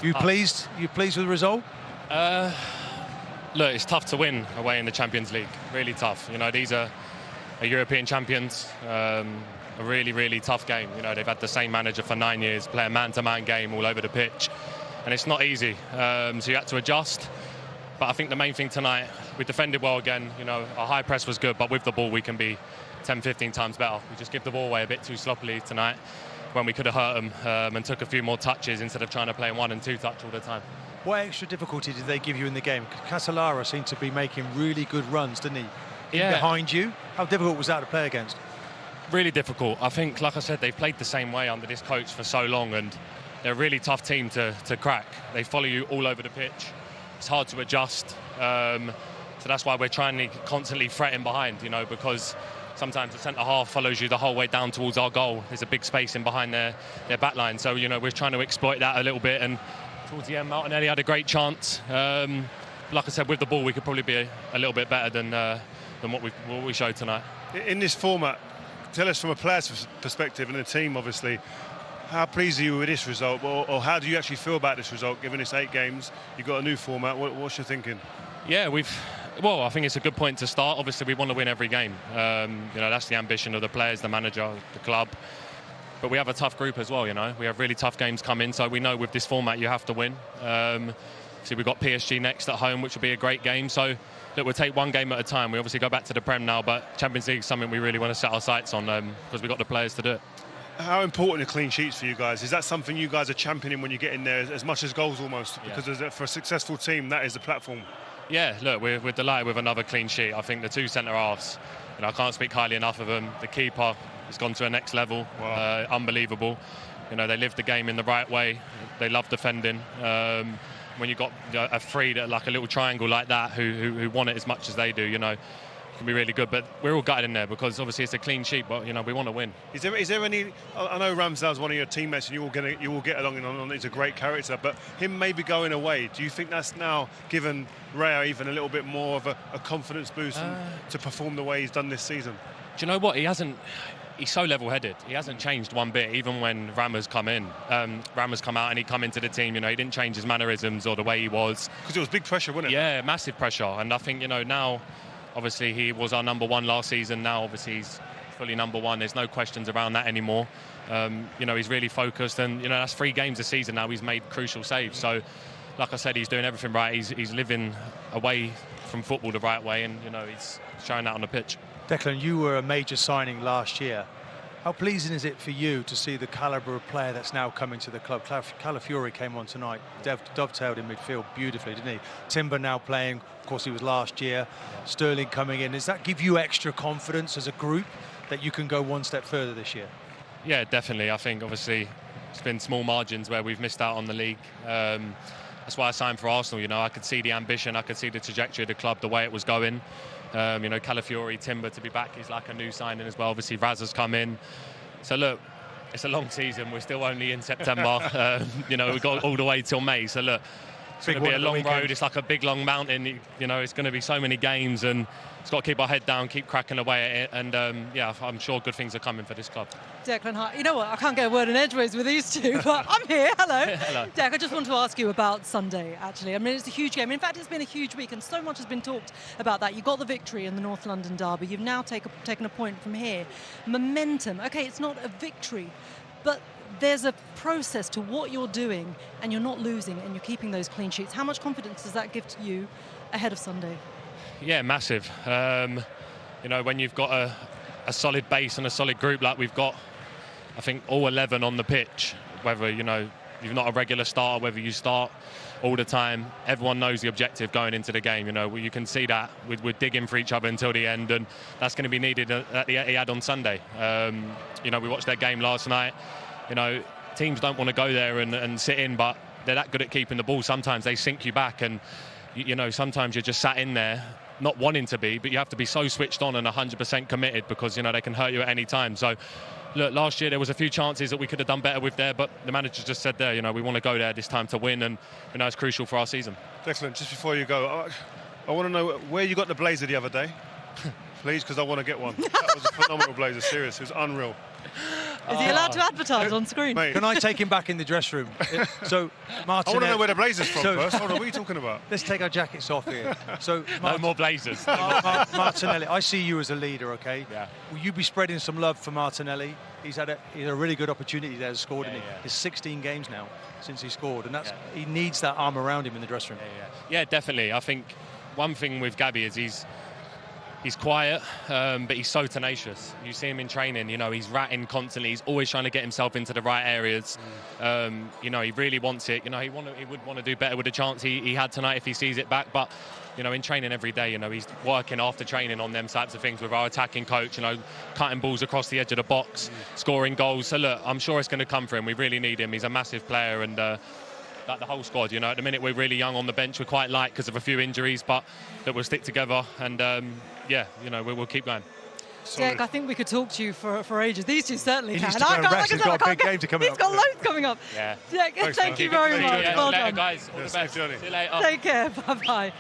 You pleased? You pleased with the result? Look, it's tough to win away in the Champions League. Really tough. You know, these are European champions. A really, really tough game. You know, they've had the same manager for 9 years, play a man-to-man game all over the pitch, and it's not easy. So you had to adjust. But I think the main thing tonight, we defended well again. You know, our high press was good, but with the ball we can be 10, 15 times better. We just give the ball away a bit too sloppily tonight when we could have hurt them and took a few more touches instead of trying to play 1 and 2 touch all the time. What extra difficulty did they give you in the game? Castellara seemed to be making really good runs, didn't he? Yeah. Behind you. How difficult was that to play against? Really difficult. I think, like I said, they've played the same way under this coach for so long, and they're a really tough team to crack. They follow you all over the pitch. It's hard to adjust. So that's why we're trying to constantly threaten behind, you know, because sometimes the centre-half follows you the whole way down towards our goal. There's a big space in behind their back line. So, you know, we're trying to exploit that a little bit. And towards the end, Martinelli had a great chance. Like I said, with the ball, we could probably be a little bit better than what we showed tonight. In this format, tell us from a player's perspective and the team, obviously, how pleased are you with this result, or how do you actually feel about this result, given it's 8 games, you've got a new format, what's your thinking? Yeah, I think it's a good point to start. Obviously, we want to win every game. You know, that's the ambition of the players, the manager, the club. But we have a tough group as well, you know. We have really tough games coming, so we know with this format you have to win. See, we've got PSG next at home, which will be a great game. So, look, we'll take one game at a time. We obviously go back to the Prem now, but Champions League is something we really want to set our sights on because we've got the players to do it. How important are clean sheets for you guys? Is that something you guys are championing when you get in there, as much as goals almost? Yeah. Because for a successful team, that is the platform. Yeah, look, we're delighted with another clean sheet. I think the 2 centre-halves, you know, I can't speak highly enough of them. The keeper has gone to a next level. Wow. Unbelievable. You know, they live the game in the right way. They love defending. When you've got a free, like a little triangle like that, who want it as much as they do, you know, can be really good. But we're all gutted in there because obviously it's a clean sheet, but you know, we want to win. Is there any? I know Ramsdale's one of your teammates, and you all get along, and he's a great character. But him maybe going away, do you think that's now given Raya even a little bit more of a confidence boost to perform the way he's done this season? Do you know what? He's so level-headed. He hasn't changed one bit, even when Rama's come in. Rama's come out and he come into the team, you know, he didn't change his mannerisms or the way he was. Because it was big pressure, wasn't it? Yeah, massive pressure. And I think, you know, now, obviously, he was our number 1 last season. Now, obviously, he's fully number 1. There's no questions around that anymore. You know, he's really focused. And, you know, that's 3 games a season now. He's made crucial saves. So, like I said, he's doing everything right. He's living away from football the right way. And, you know, he's showing that on the pitch. Declan, you were a major signing last year. How pleasing is it for you to see the calibre of player that's now coming to the club? Calafiori came on tonight, dovetailed in midfield beautifully, didn't he? Timber now playing, of course he was last year. Sterling coming in. Does that give you extra confidence as a group that you can go one step further this year? Yeah, definitely. I think obviously it's been small margins where we've missed out on the league. That's why I signed for Arsenal. You know, I could see the ambition, I could see the trajectory of the club, the way it was going. You know, Calafiori, Timber to be back is like a new signing as well. Obviously, Raz has come in. So look, it's a long season. We're still only in September. You know, we've got all the way till May. So look, it's going to be a long road. It's like a big, long mountain. You know, it's going to be so many games, and it's got to keep our head down, keep cracking away at it. And yeah, I'm sure good things are coming for this club. Declan, hi. You know what? I can't get a word in edgeways with these two, but I'm here. Hello. Hello. Declan, I just want to ask you about Sunday, actually. I mean, it's a huge game. In fact, it's been a huge week, and so much has been talked about that. You got the victory in the North London derby. You've now taken a point from here. Momentum. OK, it's not a victory, but there's a process to what you're doing, and you're not losing, and you're keeping those clean sheets. How much confidence does that give to you ahead of Sunday? Yeah, massive. You know, when you've got a solid base and a solid group like we've got, I think all 11 on the pitch, whether, you know, you're not a regular starter, whether you start all the time, everyone knows the objective going into the game. You know, you can see that we're digging for each other until the end, and that's going to be needed at the Etihad on Sunday. You know, we watched their game last night. You know, teams don't want to go there and sit in, but they're that good at keeping the ball. Sometimes they sink you back, and you know, sometimes you're just sat in there not wanting to be, but you have to be so switched on and 100% committed, because, you know, they can hurt you at any time. So look, last year there was a few chances that we could have done better with there, but the manager just said there, you know, we want to go there this time to win, and, you know, it's crucial for our season. Excellent. Just before you go, I want to know where you got the blazer the other day, please, because I want to get one. That was a phenomenal blazer, serious. It was unreal. Is he allowed to advertise on screen? Mate, Can I take him back in the dressing room? So, I Martinelli. want to know where the blazer's from So- first. Hold on, what are you talking about? Let's take our jackets off here. So, No more Blazers. Martinelli, I see you as a leader, okay? Yeah. Will you be spreading some love for Martinelli? He's had a really good opportunity there, scored, Yeah, and yeah. It's 16 games now since he scored, and that's Yeah. he needs that arm around him in the dressing room. Yeah, definitely. I think one thing with Gabby is he's quiet, but he's so tenacious. You see him in training, he's ratting constantly. He's always trying to get himself into the right areas. He really wants it. He would want to do better with the chance he had tonight if he sees it back. But, in training every day, he's working after training on them types of things with our attacking coach, cutting balls across the edge of the box, scoring goals. So, look, I'm sure it's going to come for him. We really need him. He's a massive player and... like the whole squad, at the minute we're really young on the bench. We're quite light because of a few injuries, but that we'll stick together and we'll keep going. Dick, I think we could talk to you for ages. These two certainly He can. needs to go and rest. He's got a big game to come He's up. got loads coming up. Yeah. Dick, Thanks, thank man. you very much. Thank you. Well See you later, done. guys. All the Yes, best. safe journey. See you later. Take care. Bye-bye.